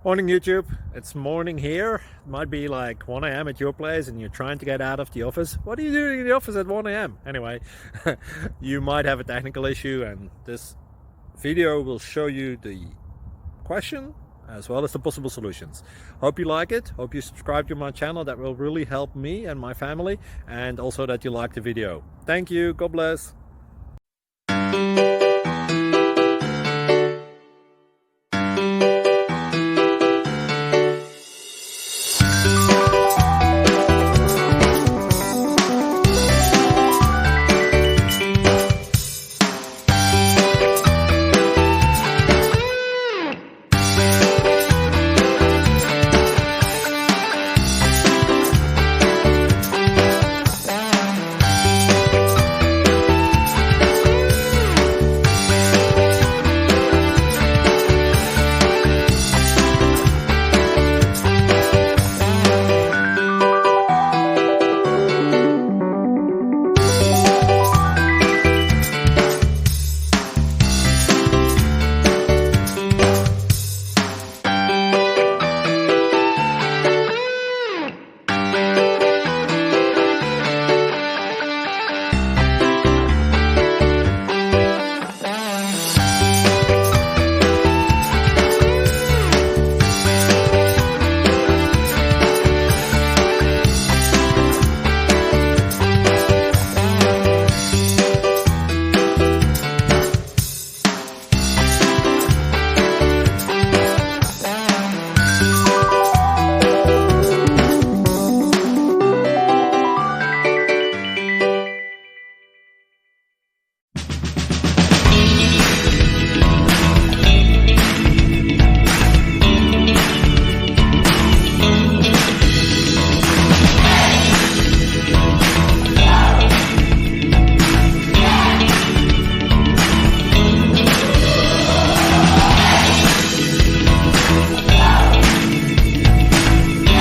Morning YouTube, it's morning here. It might be like 1 a.m. at your place and you're trying to get out of the office. What are you doing in the office at 1 a.m.? Anyway, you might have a technical issue and this video will show you the question as well as the possible solutions. Hope you like it, hope you subscribe to my channel. That will really help me and my family, and also that you like the video. Thank you, God bless.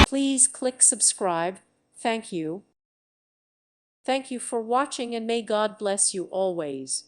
Please click subscribe. Thank you. Thank you for watching, and may God bless you always.